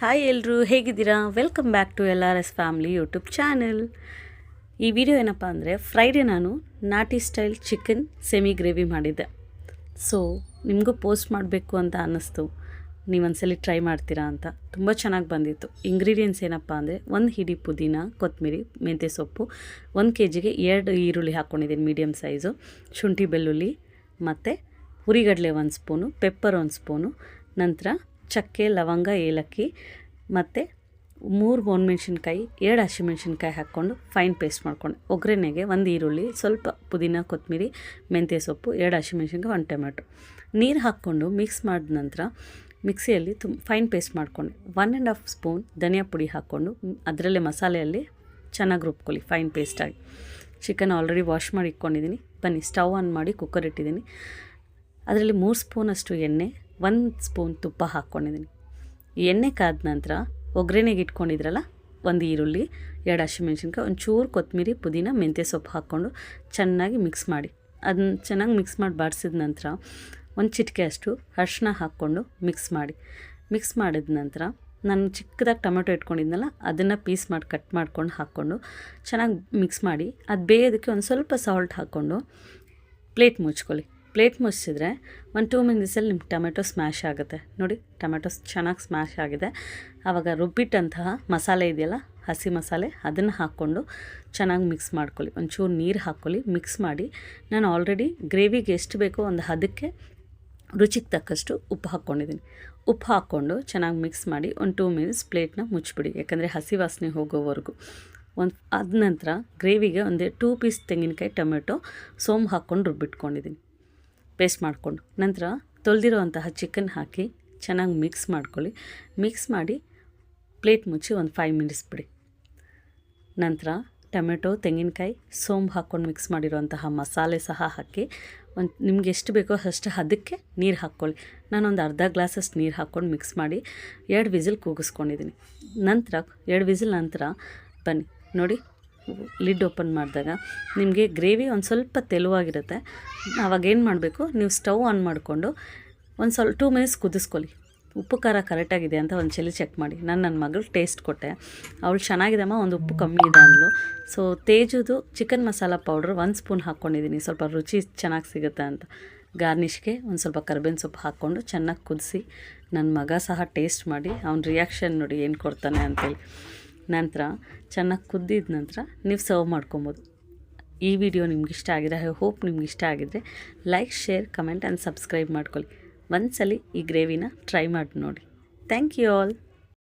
Hi ಎಲ್ಲರೂ ಹೇಗಿದ್ದೀರಾ? Welcome back to LRS family YouTube channel. ಈ ವಿಡಿಯೋ ಏನಪ್ಪ ಅಂದರೆ ಫ್ರೈಡೇ ನಾನು ನಾಟಿ ಸ್ಟೈಲ್ ಚಿಕನ್ ಸೆಮಿ ಗ್ರೇವಿ ಮಾಡಿದ್ದೆ. ಸೊ ನಿಮಗೂ ಪೋಸ್ಟ್ ಮಾಡಬೇಕು ಅಂತ ಅನ್ನಿಸ್ತು, ನೀವೊಂದ್ಸಲಿ ಟ್ರೈ ಮಾಡ್ತೀರಾ ಅಂತ. ತುಂಬ ಚೆನ್ನಾಗಿ ಬಂದಿತ್ತು. ಇಂಗ್ರೀಡಿಯೆಂಟ್ಸ್ ಏನಪ್ಪ ಅಂದರೆ 1 ಹಿಡಿ ಪುದೀನ, ಕೊತ್ತಂಬರಿ, ಮೆಂತ್ಯ ಸೊಪ್ಪು, 1 kg 2 ಈರುಳ್ಳಿ ಹಾಕ್ಕೊಂಡಿದ್ದೀನಿ ಮೀಡಿಯಮ್ ಸೈಜು, ಶುಂಠಿ ಬೆಳ್ಳುಳ್ಳಿ, ಮತ್ತು ಹುರಿಗಡಲೆ 1 ಸ್ಪೂನು, ಪೆಪ್ಪರ್ 1 ಸ್ಪೂನು, ನಂತರ ಚಕ್ಕೆ, ಲವಂಗ, ಏಲಕ್ಕಿ ಮತ್ತು 3 ಒಣಮೆಣ್ಸಿನ್ಕಾಯಿ, 2 ಹಸಿಮೆಣ್ಸಿನ್ಕಾಯಿ ಹಾಕ್ಕೊಂಡು ಫೈನ್ ಪೇಸ್ಟ್ ಮಾಡ್ಕೊಂಡೆ. ಒಗ್ಗರಣೆಗೆ 1 ಈರುಳ್ಳಿ, ಸ್ವಲ್ಪ ಪುದೀನ, ಕೊತ್ತಂಬರಿ, ಮೆಂತ್ಯ ಸೊಪ್ಪು, 2 ಹಸಿಮೆಣ್ಸಿನ್ಕಾಯಿ, 1 ಟೊಮೆಟೊ, ನೀರು ಹಾಕ್ಕೊಂಡು ಮಿಕ್ಸ್ ಮಾಡಿದ ನಂತರ ಮಿಕ್ಸಿಯಲ್ಲಿ ಫೈನ್ ಪೇಸ್ಟ್ ಮಾಡಿಕೊಂಡೆ. 1.5 ಸ್ಪೂನ್ ಧನಿಯಾ ಪುಡಿ ಹಾಕ್ಕೊಂಡು ಅದರಲ್ಲೇ ಮಸಾಲೆಯಲ್ಲಿ ಚೆನ್ನಾಗಿ ರುಬ್ಕೊಳ್ಳಿ ಫೈನ್ ಪೇಸ್ಟಾಗಿ. ಚಿಕನ್ ಆಲ್ರೆಡಿ ವಾಶ್ ಮಾಡಿ ಇಟ್ಕೊಂಡಿದ್ದೀನಿ. ಬನ್ನಿ ಸ್ಟವ್ ಆನ್ ಮಾಡಿ ಕುಕ್ಕರ್ ಇಟ್ಟಿದ್ದೀನಿ. ಅದರಲ್ಲಿ 3 ಸ್ಪೂನಷ್ಟು ಎಣ್ಣೆ, 1 ಸ್ಪೂನ್ ತುಪ್ಪ ಹಾಕ್ಕೊಂಡಿದ್ದೀನಿ. ಎಣ್ಣೆ ಕಾದ ನಂತರ ಒಗ್ಗರಣೆಗೆ ಇಟ್ಕೊಂಡಿದ್ರಲ್ಲ 1 ಈರುಳ್ಳಿ, 2 ಹಸಿಮೆಣ್ಸಿನ್ಕಾಯಿ, ಒಂಚೂರು ಕೊತ್ತಂಬರಿ, ಪುದೀನ, ಮೆಂತ್ಯ ಸೊಪ್ಪು ಹಾಕ್ಕೊಂಡು ಚೆನ್ನಾಗಿ ಮಿಕ್ಸ್ ಮಾಡಿ. ಅದನ್ನ ಚೆನ್ನಾಗಿ ಮಿಕ್ಸ್ ಮಾಡಿ ಬಾಡಿಸಿದ ನಂತರ 1 ಚಿಟಿಕೆ ಅಷ್ಟು ಅರಿಶಿನ ಹಾಕ್ಕೊಂಡು ಮಿಕ್ಸ್ ಮಾಡಿ. ಮಿಕ್ಸ್ ಮಾಡಿದ ನಂತರ ನಾನು ಚಿಕ್ಕದಾಗಿ ಟೊಮೆಟೊ ಇಟ್ಕೊಂಡಿದ್ನಲ್ಲ ಅದನ್ನು ಪೀಸ್ ಮಾಡಿ ಕಟ್ ಮಾಡ್ಕೊಂಡು ಹಾಕ್ಕೊಂಡು ಚೆನ್ನಾಗಿ ಮಿಕ್ಸ್ ಮಾಡಿ ಅದು ಬೇಯೋದಕ್ಕೆ ಒಂದು ಸ್ವಲ್ಪ ಸಾಲ್ಟ್ ಹಾಕ್ಕೊಂಡು ಪ್ಲೇಟ್ ಮುಚ್ಕೊಳ್ಳಿ. ಪ್ಲೇಟ್ ಮುಚ್ಚಿದ್ರೆ 1-2 ಮಿನಿಟ್ಸಲ್ಲಿ ನಿಮ್ಮ ಟೊಮೆಟೊ ಸ್ಮ್ಯಾಶ್ ಆಗುತ್ತೆ. ನೋಡಿ ಟೊಮೆಟೊ ಚೆನ್ನಾಗಿ ಸ್ಮ್ಯಾಶ್ ಆಗಿದೆ. ಆವಾಗ ರುಬ್ಬಿಟ್ಟಂತಹ ಮಸಾಲೆ ಇದೆಯಲ್ಲ, ಹಸಿ ಮಸಾಲೆ, ಅದನ್ನು ಹಾಕ್ಕೊಂಡು ಚೆನ್ನಾಗಿ ಮಿಕ್ಸ್ ಮಾಡ್ಕೊಳ್ಳಿ. ಒಂಚೂರು ನೀರು ಹಾಕ್ಕೊಳ್ಳಿ, ಮಿಕ್ಸ್ ಮಾಡಿ. ನಾನು ಆಲ್ರೆಡಿ ಗ್ರೇವಿಗೆ ಎಷ್ಟು ಬೇಕೋ ಒಂದು ಹದಕ್ಕೆ ರುಚಿಗೆ ತಕ್ಕಷ್ಟು ಉಪ್ಪು ಹಾಕ್ಕೊಂಡಿದ್ದೀನಿ. ಉಪ್ಪು ಹಾಕ್ಕೊಂಡು ಚೆನ್ನಾಗಿ ಮಿಕ್ಸ್ ಮಾಡಿ 1-2 ಮಿನಿಟ್ಸ್ ಪ್ಲೇಟ್ನ ಮುಚ್ಚಿಬಿಡಿ, ಯಾಕಂದರೆ ಹಸಿ ವಾಸನೆ ಹೋಗೋವರೆಗೂ. ಅದ ನಂತರ ಗ್ರೇವಿಗೆ 2 ಪೀಸ್ ತೆಂಗಿನಕಾಯಿ, ಟೊಮೆಟೊ, ಸೋಂಬು ಹಾಕ್ಕೊಂಡು ರುಬ್ಬಿಟ್ಕೊಂಡಿದ್ದೀನಿ ಪೇಸ್ಟ್ ಮಾಡಿಕೊಂಡು. ನಂತರ ತೊಳೆದಿರೋ ಅಂತಹ ಚಿಕನ್ ಹಾಕಿ ಚೆನ್ನಾಗಿ ಮಿಕ್ಸ್ ಮಾಡ್ಕೊಳ್ಳಿ. ಮಿಕ್ಸ್ ಮಾಡಿ ಪ್ಲೇಟ್ ಮುಚ್ಚಿ ಒಂದು 5 ಮಿನಿಟ್ಸ್ ಬಿಡಿ. ನಂತರ ಟೊಮೆಟೊ, ತೆಂಗಿನಕಾಯಿ, ಸೋಂಬು ಹಾಕ್ಕೊಂಡು ಮಿಕ್ಸ್ ಮಾಡಿರೋಂತಹ ಮಸಾಲೆ ಸಹ ಹಾಕಿ ನಿಮ್ಗೆ ಎಷ್ಟು ಬೇಕೋ ಅಷ್ಟು ಅದಕ್ಕೆ ನೀರು ಹಾಕ್ಕೊಳ್ಳಿ. ನಾನೊಂದು ಅರ್ಧ ಗ್ಲಾಸಷ್ಟು ನೀರು ಹಾಕ್ಕೊಂಡು ಮಿಕ್ಸ್ ಮಾಡಿ 2 ವಿಸಿಲ್ ಕೂಗಿಸ್ಕೊಂಡಿದ್ದೀನಿ. ನಂತರ 2 ವಿಸಿಲ್ ನಂತರ ಬನ್ನಿ ನೋಡಿ, ಲಿಡ್ ಓಪನ್ ಮಾಡಿದಾಗ ನಿಮಗೆ ಗ್ರೇವಿ ಒಂದು ಸ್ವಲ್ಪ ತೆಳುವಾಗಿರುತ್ತೆ. ಆವಾಗ ಏನು ಮಾಡಬೇಕು, ನೀವು ಸ್ಟವ್ ಆನ್ ಮಾಡಿಕೊಂಡು ಒಂದು 2 ಮಿನಿಟ್ಸ್ ಕುದಿಸ್ಕೊಳ್ಳಿ. ಉಪ್ಪು ಖಾರ ಕರೆಕ್ಟಾಗಿದೆ ಅಂತ ಒಂದು ಸಲ ಚೆಕ್ ಮಾಡಿ. ನಾನು ನನ್ನ ಮಗಳು ಟೇಸ್ಟ್ ಕೊಟ್ಟೆ, ಅವಳು ಚೆನ್ನಾಗಿದೆಮ್ಮ, ಒಂದು ಉಪ್ಪು ಕಮ್ಮಿ ಇದೆ ಅಂದ್ಲು. ಸೊ ತೇಜುದು ಚಿಕನ್ ಮಸಾಲ ಪೌಡ್ರ್ 1 ಸ್ಪೂನ್ ಹಾಕ್ಕೊಂಡಿದ್ದೀನಿ, ಸ್ವಲ್ಪ ರುಚಿ ಚೆನ್ನಾಗಿ ಸಿಗುತ್ತೆ ಅಂತ. ಗಾರ್ನಿಷ್ಗೆ ಒಂದು ಸ್ವಲ್ಪ ಕರಿಬೇವಿನ ಸೊಪ್ಪು ಹಾಕ್ಕೊಂಡು ಚೆನ್ನಾಗಿ ಕುದಿಸಿ ನನ್ನ ಮಗ ಸಹ ಟೇಸ್ಟ್ ಮಾಡಿ ಅವನ ರಿಯಾಕ್ಷನ್ ನೋಡಿ ಏನು ಕೊಡ್ತಾನೆ ಅಂತೇಳಿ. ನಂತರ ಚೆನ್ನಾಗಿ ಕುದ್ದಿದ ನಂತರ ನೀವು ಸರ್ವ್ ಮಾಡ್ಕೊಬೋದು. ಈ ವಿಡಿಯೋ ನಿಮ್ಗೆ ಇಷ್ಟ ಆಗಿದೆ, ಐ ಹೋಪ್ ನಿಮ್ಗೆ ಇಷ್ಟ ಆಗಿದ್ರೆ like, share, comment and subscribe ಮಾಡ್ಕೊಳ್ಳಿ. ಒಂದ್ಸಲಿ ಈ ಗ್ರೇವಿನ ಟ್ರೈ ಮಾಡಿ ನೋಡಿ. Thank you all.